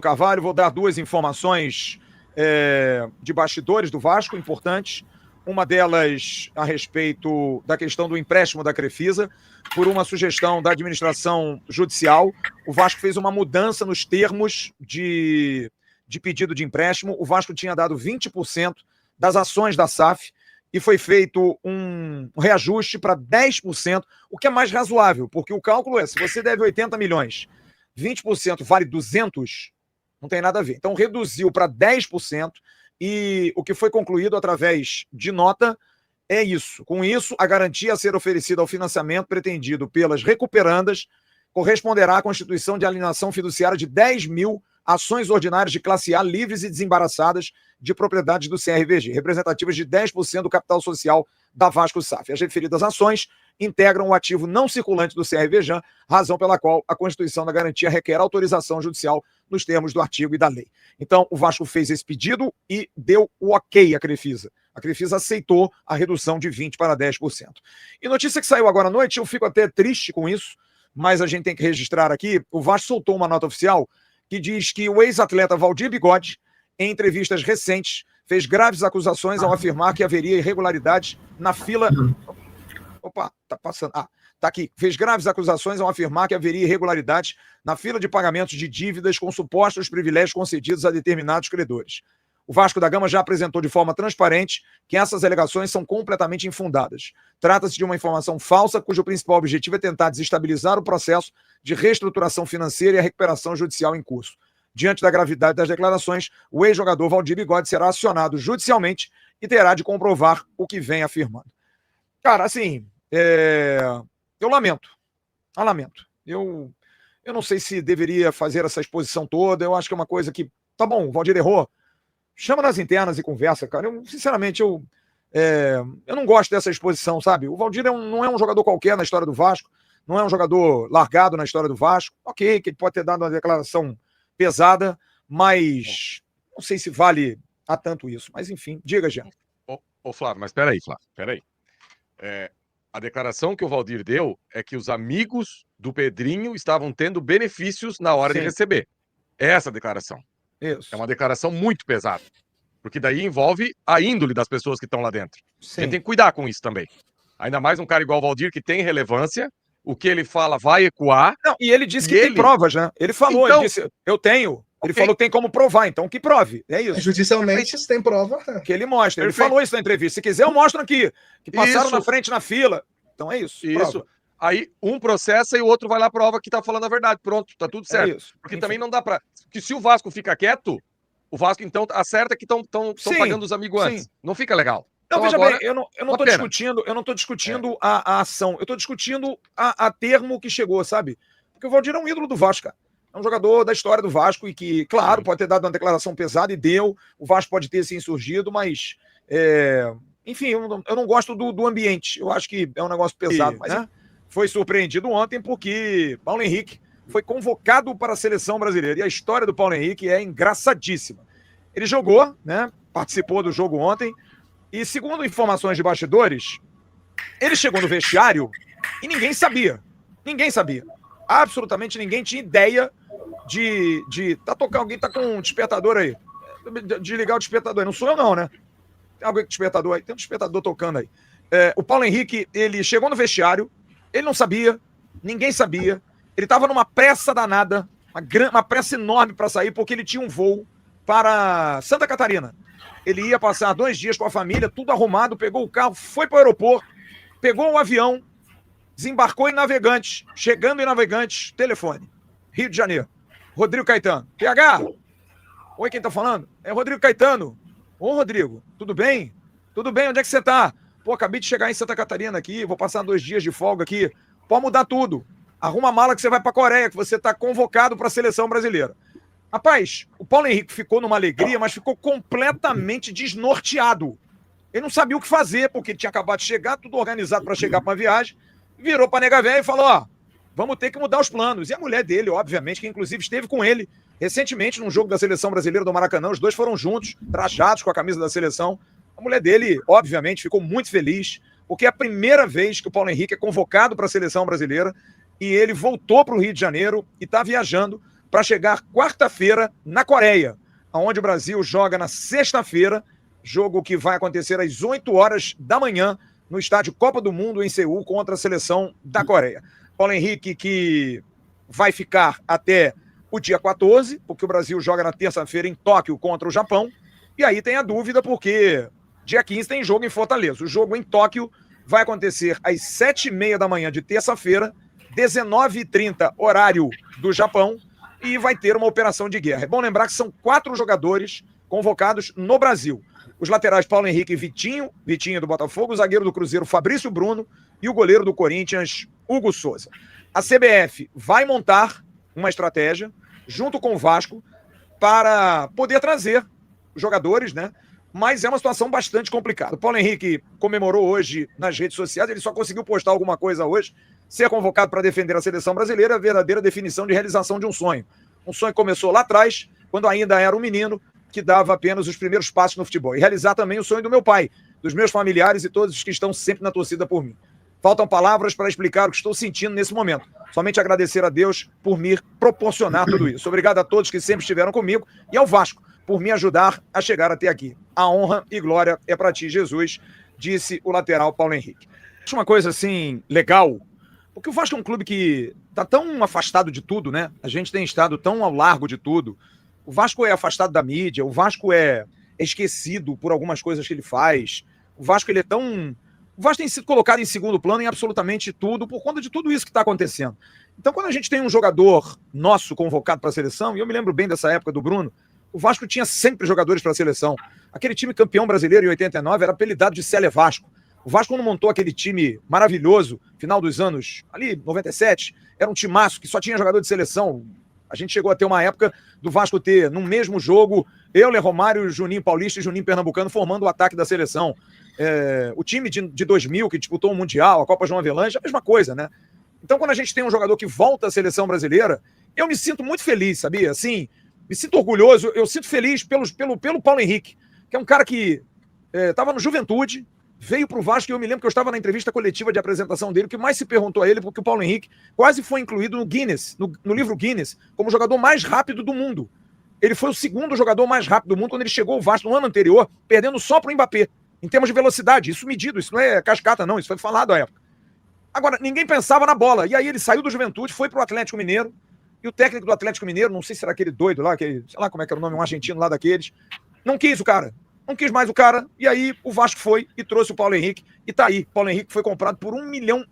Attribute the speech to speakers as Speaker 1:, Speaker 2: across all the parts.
Speaker 1: Carvalho, vou dar duas informações de bastidores do Vasco, importantes. Uma delas a respeito da questão do empréstimo da Crefisa, por uma sugestão da administração judicial. O Vasco fez uma mudança nos termos de pedido de empréstimo. O Vasco tinha dado 20% das ações da SAF e foi feito um reajuste para 10%, o que é mais razoável, porque o cálculo é, se você deve 80 milhões, 20% vale 200, não tem nada a ver. Então reduziu para 10% e o que foi concluído através de nota é isso. Com isso, a garantia a ser oferecida ao financiamento pretendido pelas recuperandas corresponderá à constituição de alienação fiduciária de 10 mil ações ordinárias de classe A livres e desembaraçadas de propriedades do CRVG, representativas de 10% do capital social da Vasco SAF. As referidas ações integram o ativo não circulante do CRVJ, razão pela qual a constituição da garantia requer autorização judicial nos termos do artigo e da lei. Então, o Vasco fez esse pedido e deu o ok à Crefisa. A Crefisa aceitou a redução de 20% para 10%. E notícia que saiu agora à noite, eu fico até triste com isso, mas a gente tem que registrar aqui, o Vasco soltou uma nota oficial que diz que o ex-atleta Valdir Bigode, em entrevistas recentes, fez graves acusações ao afirmar que haveria irregularidades na fila... Opa, tá passando. Tá aqui. Fez graves acusações ao afirmar que haveria irregularidades na fila de pagamentos de dívidas com supostos privilégios concedidos a determinados credores. O Vasco da Gama já apresentou de forma transparente que essas alegações são completamente infundadas. Trata-se de uma informação falsa cujo principal objetivo é tentar desestabilizar o processo de reestruturação financeira e a recuperação judicial em curso. Diante da gravidade das declarações, o ex-jogador Valdir Bigode será acionado judicialmente e terá de comprovar o que vem afirmando. Cara, assim, eu lamento. Eu não sei se deveria fazer essa exposição toda, eu acho que é uma coisa que, tá bom, o Valdir errou, chama nas internas e conversa, cara. Sinceramente, eu não gosto dessa exposição, sabe? O Valdir não é um jogador qualquer na história do Vasco, não é um jogador largado na história do Vasco. Ok, que ele pode ter dado uma declaração pesada, mas não sei se vale a tanto isso. Mas enfim, diga, Jean.
Speaker 2: Ô Flávio, mas peraí, Flávio. A declaração que o Valdir deu é que os amigos do Pedrinho estavam tendo benefícios na hora de receber. É essa a declaração.
Speaker 1: Isso.
Speaker 2: É uma declaração muito pesada. Porque daí envolve a índole das pessoas que estão lá dentro. Sim. A gente tem que cuidar com isso também. Ainda mais um cara igual o Valdir, que tem relevância, o que ele fala vai ecoar.
Speaker 1: Não, e ele disse que tem provas, né? Ele falou, então, ele disse, eu tenho. Ele falou que tem como provar, então que prove. É isso.
Speaker 3: Judicialmente, se tem prova.
Speaker 1: Que ele mostra. Ele falou isso na entrevista. Se quiser, eu mostro aqui. Que passaram na frente na fila. Então é isso.
Speaker 2: Isso. Prova. Aí um processa e o outro vai lá prova que tá falando a verdade. Pronto, tá tudo certo.
Speaker 1: Isso.
Speaker 2: Porque também não dá pra... Porque se o Vasco fica quieto, o Vasco então acerta que estão pagando os amigos antes. Não fica legal.
Speaker 1: Não,
Speaker 2: então,
Speaker 1: veja
Speaker 2: agora,
Speaker 1: bem, eu não tô discutindo a ação. Eu tô discutindo a termo que chegou, sabe? Porque o Valdir é um ídolo do Vasco, cara. É um jogador da história do Vasco e que, claro, pode ter dado uma declaração pesada e deu. O Vasco pode ter se insurgido, mas... Enfim, eu não gosto do ambiente. Eu acho que é um negócio pesado. Mas foi surpreendido ontem porque Paulo Henrique foi convocado para a seleção brasileira. E a história do Paulo Henrique é engraçadíssima. Ele jogou, né? Participou do jogo ontem. E segundo informações de bastidores, ele chegou no vestiário e ninguém sabia. Ninguém sabia. Absolutamente ninguém tinha ideia de tá tocando. Alguém tá com um despertador aí. Desligar o despertador aí. Não sou eu não, né? Tem alguém com despertador aí? Tem um despertador tocando aí. O Paulo Henrique, ele chegou no vestiário, ele não sabia, ninguém sabia. Ele estava numa pressa danada, uma pressa enorme para sair, porque ele tinha um voo para Santa Catarina. Ele ia passar 2 dias com a família, tudo arrumado, pegou o carro, foi para o aeroporto, pegou um avião, desembarcou em Navegantes. Chegando em Navegantes, telefone. Rio de Janeiro. Rodrigo Caetano. PH! Oi, quem tá falando? É Rodrigo Caetano. Ô, Rodrigo, tudo bem? Tudo bem, onde é que você tá? Pô, acabei de chegar em Santa Catarina aqui, vou passar 2 dias de folga aqui. Pode mudar tudo. Arruma a mala que você vai pra Coreia, que você tá convocado pra seleção brasileira. Rapaz, o Paulo Henrique ficou numa alegria, mas ficou completamente desnorteado. Ele não sabia o que fazer, porque ele tinha acabado de chegar, tudo organizado para chegar para uma viagem, virou para nega véia e falou, ó, vamos ter que mudar os planos. E a mulher dele, obviamente, que inclusive esteve com ele recentemente num jogo da seleção brasileira do Maracanã, os dois foram juntos, trajados com a camisa da seleção. A mulher dele, obviamente, ficou muito feliz, porque é a primeira vez que o Paulo Henrique é convocado para a seleção brasileira e ele voltou para o Rio de Janeiro e está viajando para chegar quarta-feira na Coreia, onde o Brasil joga na sexta-feira, jogo que vai acontecer às 8 horas da manhã, no estádio Copa do Mundo em Seul, contra a seleção da Coreia. Paulo Henrique, que vai ficar até o dia 14, porque o Brasil joga na terça-feira em Tóquio contra o Japão, e aí tem a dúvida, porque dia 15 tem jogo em Fortaleza. O jogo em Tóquio vai acontecer às 7h30 da manhã de terça-feira, 19h30, horário do Japão, e vai ter uma operação de guerra. É bom lembrar que são 4 jogadores convocados no Brasil. Os laterais Paulo Henrique e Vitinho do Botafogo, o zagueiro do Cruzeiro Fabrício Bruno e o goleiro do Corinthians, Hugo Souza. A CBF vai montar uma estratégia junto com o Vasco para poder trazer jogadores, né? Mas é uma situação bastante complicada. O Paulo Henrique comemorou hoje nas redes sociais, ele só conseguiu postar alguma coisa hoje, ser convocado para defender a seleção brasileira, a verdadeira definição de realização de um sonho. Um sonho que começou lá atrás, quando ainda era um menino que dava apenas os primeiros passos no futebol. E realizar também o sonho do meu pai, dos meus familiares e todos os que estão sempre na torcida por mim. Faltam palavras para explicar o que estou sentindo nesse momento. Somente agradecer a Deus por me proporcionar tudo isso. Obrigado a todos que sempre estiveram comigo e ao Vasco por me ajudar a chegar até aqui. A honra e glória é para ti, Jesus, disse o lateral Paulo Henrique. Acho uma coisa assim legal, porque o Vasco é um clube que está tão afastado de tudo, né? A gente tem estado tão ao largo de tudo. O Vasco é afastado da mídia, o Vasco é esquecido por algumas coisas que ele faz. O Vasco ele é tão... O Vasco tem sido colocado em segundo plano em absolutamente tudo por conta de tudo isso que está acontecendo. Então, quando a gente tem um jogador nosso convocado para a seleção, e eu me lembro bem dessa época do Bruno, o Vasco tinha sempre jogadores para a seleção. Aquele time campeão brasileiro em 89 era apelidado de Célé Vasco. O Vasco, quando montou aquele time maravilhoso, final dos anos, ali, 97, era um timaço que só tinha jogador de seleção. A gente chegou a ter uma época do Vasco ter, no mesmo jogo, Euler Romário, Juninho Paulista e Juninho Pernambucano formando o ataque da seleção. O time de 2000, que disputou o Mundial, a Copa João Avelange, a mesma coisa, né? Então, quando a gente tem um jogador que volta à seleção brasileira, eu me sinto muito feliz, sabia? Assim, me sinto orgulhoso, eu sinto feliz pelo Paulo Henrique, que é um cara que estava no Juventude, veio para o Vasco, e eu me lembro que eu estava na entrevista coletiva de apresentação dele, o que mais se perguntou a ele, porque o Paulo Henrique quase foi incluído no Guinness, no livro Guinness, como o jogador mais rápido do mundo. Ele foi o segundo jogador mais rápido do mundo quando ele chegou ao Vasco no ano anterior, perdendo só para o Mbappé, em termos de velocidade. Isso medido, isso não é cascata não, isso foi falado à época. Agora, ninguém pensava na bola, e aí ele saiu do Juventude, foi para o Atlético Mineiro, e o técnico do Atlético Mineiro, não sei se era aquele doido lá, sei lá como é que era o nome, um argentino lá daqueles, não quis o cara. Não quis mais o cara, e aí o Vasco foi e trouxe o Paulo Henrique, e tá aí, Paulo Henrique foi comprado por $1 milhão.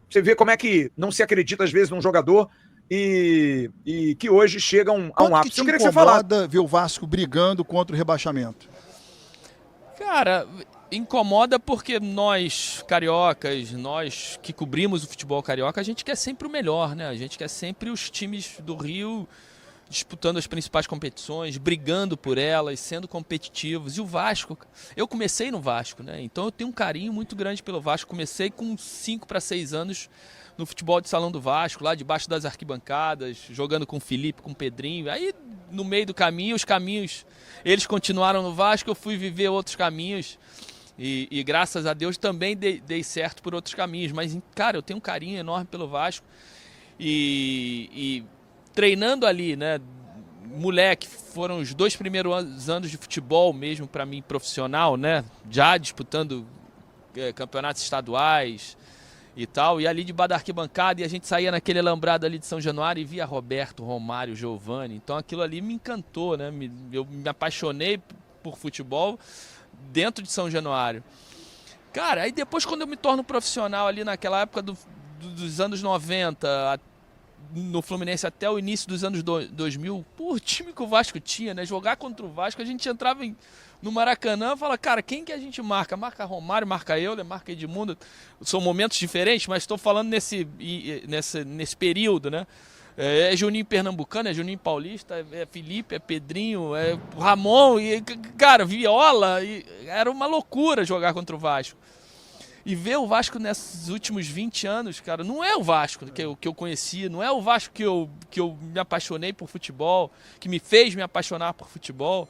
Speaker 1: Você vê como é que não se acredita às vezes num jogador e que hoje chegam a um ápice.
Speaker 3: Eu queria que você falasse. Ver o Vasco brigando contra o rebaixamento?
Speaker 4: Cara, incomoda porque nós, cariocas, nós que cobrimos o futebol carioca, a gente quer sempre o melhor, né? A gente quer sempre os times do Rio disputando as principais competições, brigando por elas, sendo competitivos. E o Vasco, eu comecei no Vasco, né? Então eu tenho um carinho muito grande pelo Vasco. Comecei com 5 para 6 anos no futebol de salão do Vasco, lá debaixo das arquibancadas, jogando com o Felipe, com o Pedrinho. Aí, no meio do caminho, os caminhos, eles continuaram no Vasco, eu fui viver outros caminhos. E graças a Deus também dei certo por outros caminhos. Mas, cara, eu tenho um carinho enorme pelo Vasco. E treinando ali, né, moleque, foram os 2 primeiros anos de futebol mesmo para mim profissional, né, já disputando campeonatos estaduais e tal, e ali debaixo da arquibancada, e a gente saía naquele alambrado ali de São Januário e via Roberto, Romário, Giovani, então aquilo ali me encantou, né, eu me apaixonei por futebol dentro de São Januário. Cara, aí depois quando eu me torno profissional ali naquela época dos anos 90, no Fluminense até o início dos anos 2000, o time que o Vasco tinha, né? Jogar contra o Vasco, a gente entrava no Maracanã e falava, cara, quem que a gente marca? Marca Romário, marca Euler, marca Edmundo. São momentos diferentes, mas estou falando nesse período, né? É Juninho Pernambucano, é Juninho Paulista, é Felipe, é Pedrinho, é Ramon, e, cara, Viola, e era uma loucura jogar contra o Vasco. E ver o Vasco nesses últimos 20 anos, cara, não é o Vasco que eu conheci, não é o Vasco que eu me apaixonei por futebol, que me fez me apaixonar por futebol.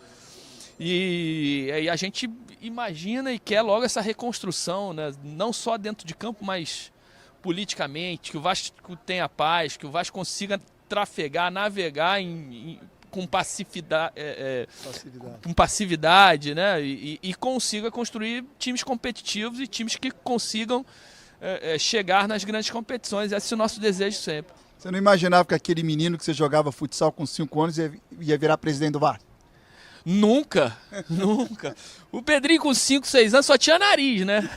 Speaker 4: E a gente imagina e quer logo essa reconstrução, né? Não só dentro de campo, mas politicamente, que o Vasco tenha paz, que o Vasco consiga trafegar, navegar com passividade, né? E consiga construir times competitivos e times que consigam chegar nas grandes competições. Esse é o nosso desejo sempre.
Speaker 3: Você não imaginava que aquele menino que você jogava futsal com 5 anos ia virar presidente do Vasco?
Speaker 4: Nunca, nunca. O Pedrinho com 5, 6 anos só tinha nariz, né?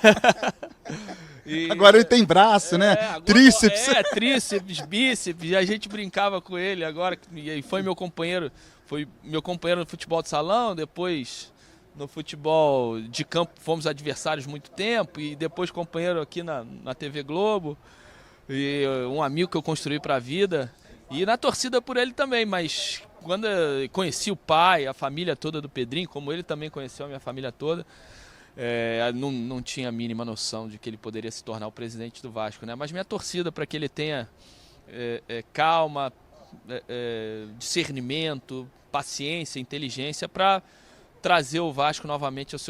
Speaker 3: Agora ele tem braço, né? Tríceps.
Speaker 4: Tríceps, bíceps. E a gente brincava com ele agora. E foi meu companheiro no futebol de salão, depois no futebol de campo fomos adversários muito tempo, e depois companheiro aqui na TV Globo. E um amigo que eu construí para a vida. E na torcida por ele também, mas quando eu conheci o pai, a família toda do Pedrinho, como ele também conheceu a minha família toda, não tinha a mínima noção de que ele poderia se tornar o presidente do Vasco, né? Mas minha torcida para que ele tenha calma, discernimento, paciência, inteligência para trazer o Vasco novamente ao seu